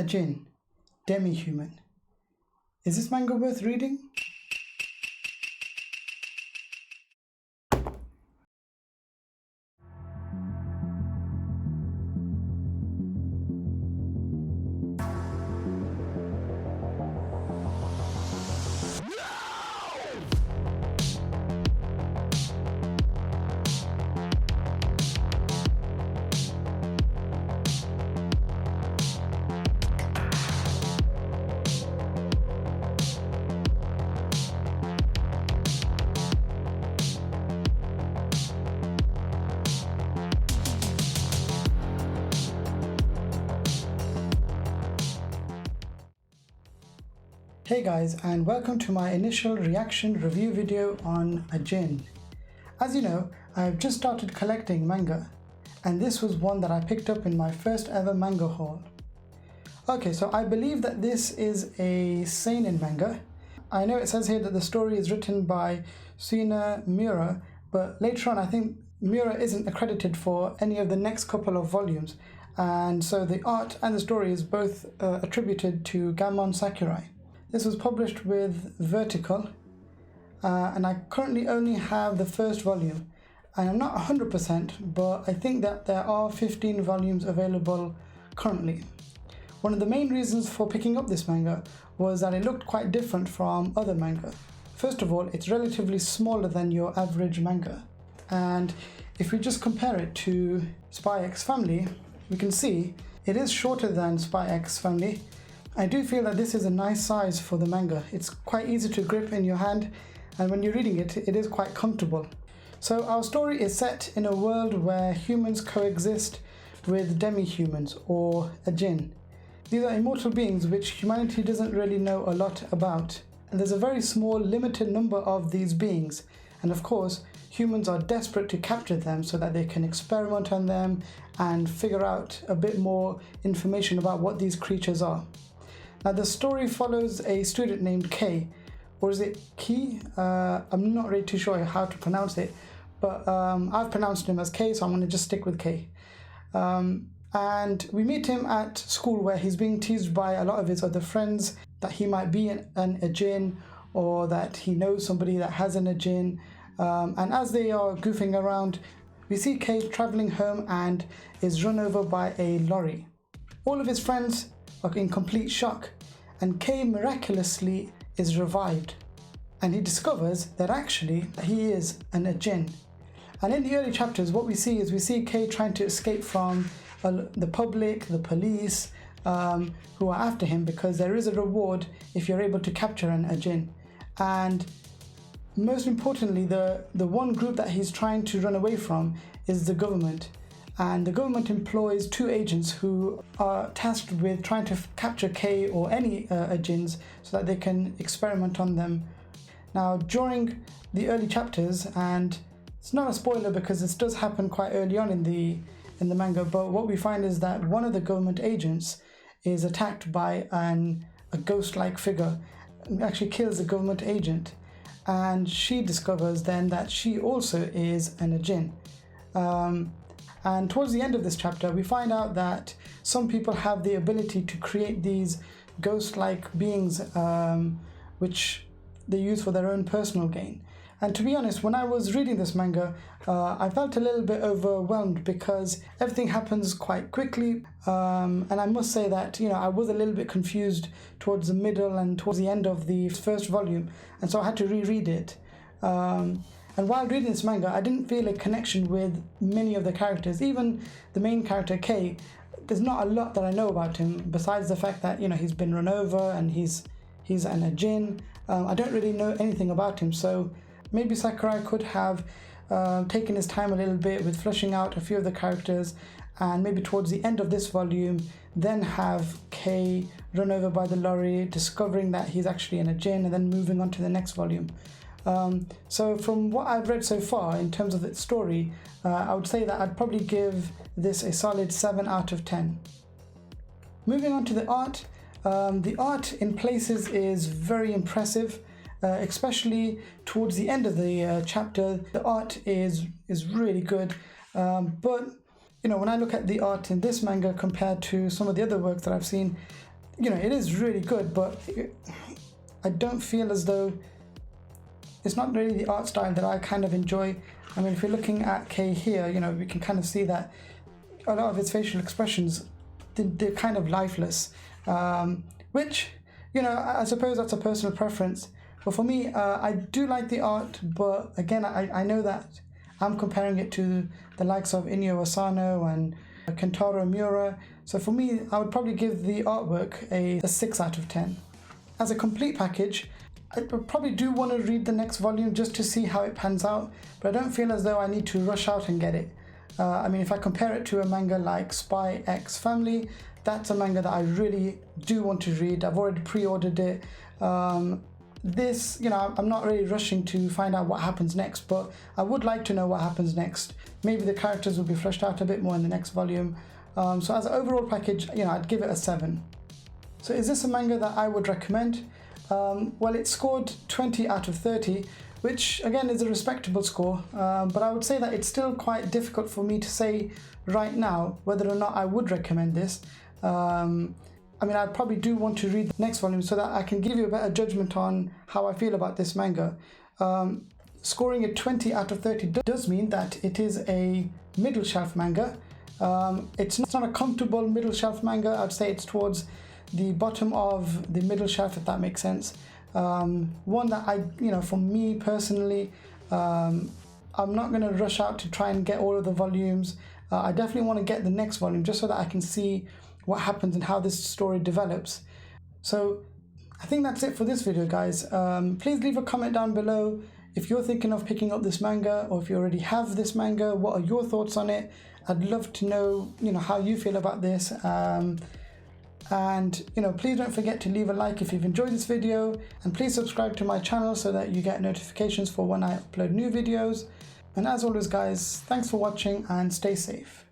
Ajin Demi-Human. Is this manga worth reading? Hey guys, and welcome to my initial reaction review video on Ajin. As you know, I've just started collecting manga, and this was one that I picked up in my first ever manga haul. Okay, so I believe that this is a seinen manga. I know it says here that the story is written by Suina Miura, but later on I think Miura isn't accredited for any of the next couple of volumes, and so the art and the story is both attributed to Gamon Sakurai. This was published with Vertical, and I currently only have the first volume, and I'm not 100%, but I think that there are 15 volumes available currently. One of the main reasons for picking up this manga was that it looked quite different from other manga. First of all, it's relatively smaller than your average manga, and if we just compare it to Spy X Family, we can see it is shorter than Spy X Family. I do feel that this is a nice size for the manga. It's quite easy to grip in your hand, and when you're reading it, it is quite comfortable. So our story is set in a world where humans coexist with demi-humans, or Ajin. These are immortal beings which humanity doesn't really know a lot about. And there's a very small, limited number of these beings. And of course, humans are desperate to capture them so that they can experiment on them and figure out a bit more information about what these creatures are. Now the story follows a student named K, or is it Ki? I'm not really too sure how to pronounce it, but I've pronounced him as K, so I'm going to just stick with K. And we meet him at school where he's being teased by a lot of his other friends that he might be an Ajin, or that he knows somebody that has an Ajin. And as they are goofing around, we see K traveling home and is run over by a lorry. All of his friends are in complete shock, and K miraculously is revived, and he discovers that actually he is an Ajin. And in the early chapters, what we see K trying to escape from the public, the police, who are after him, because there is a reward if you're able to capture an Ajin. And most importantly, the one group that he's trying to run away from is the government. And the government employs two agents who are tasked with trying to capture K or any Ajins so that they can experiment on them. Now, during the early chapters, and it's not a spoiler because this does happen quite early on in the manga, but what we find is that one of the government agents is attacked by a ghost-like figure, and actually kills the government agent, and she discovers then that she also is an Ajin. And towards the end of this chapter, we find out that some people have the ability to create these ghost-like beings, which they use for their own personal gain. And to be honest, when I was reading this manga, I felt a little bit overwhelmed because everything happens quite quickly. And I must say that, I was a little bit confused towards the middle and towards the end of the first volume. And so I had to reread it. And while reading this manga, I didn't feel a connection with many of the characters. Even the main character, K, there's not a lot that I know about him, besides the fact that, he's been run over and he's an Ajin. I don't really know anything about him, so maybe Sakurai could have taken his time a little bit with fleshing out a few of the characters, and maybe towards the end of this volume, then have K run over by the lorry, discovering that he's actually an Ajin, and then moving on to the next volume. So from what I've read so far in terms of its story, I would say that I'd probably give this a solid 7 out of 10. Moving on to the art in places is very impressive, especially towards the end of the chapter. The art is really good, but when I look at the art in this manga compared to some of the other works that I've seen, you know, it is really good, but I don't feel as though it's not really the art style that I kind of enjoy. I mean, if you're looking at Kei here, you know, we can kind of see that a lot of its facial expressions, they're kind of lifeless, which, you know, I suppose that's a personal preference. But for me, I do like the art, but again, I know that I'm comparing it to the likes of Inyo Asano and Kentaro Miura. So for me, I would probably give the artwork a 6 out of 10. As a complete package, I probably do want to read the next volume just to see how it pans out, but I don't feel as though I need to rush out and get it. I mean, if I compare it to a manga like Spy X Family, that's a manga that I really do want to read. I've already pre-ordered it. This, you know, I'm not really rushing to find out what happens next, but I would like to know what happens next. Maybe the characters will be fleshed out a bit more in the next volume. So as an overall package, you know, I'd give it a 7. So is this a manga that I would recommend? Well, it scored 20 out of 30, which again is a respectable score, but I would say that it's still quite difficult for me to say right now whether or not I would recommend this. I mean, I probably do want to read the next volume so that I can give you a better judgment on how I feel about this manga. Scoring it 20 out of 30 does mean that it is a middle shelf manga. It's not a comfortable middle shelf manga. I'd say it's towards the bottom of the middle shelf, if that makes sense. One that you know, for me personally, I'm not going to rush out to try and get all of the volumes. I definitely want to get the next volume just so that I can see what happens and how this story develops. So I think that's it for this video, guys. Please leave a comment down below if you're thinking of picking up this manga, or if you already have this manga, what are your thoughts on it? I'd love to know, you know, how you feel about this. And, you know, please don't forget to leave a like if you've enjoyed this video, and please subscribe to my channel so that you get notifications for when I upload new videos. And as always, guys, thanks for watching and stay safe.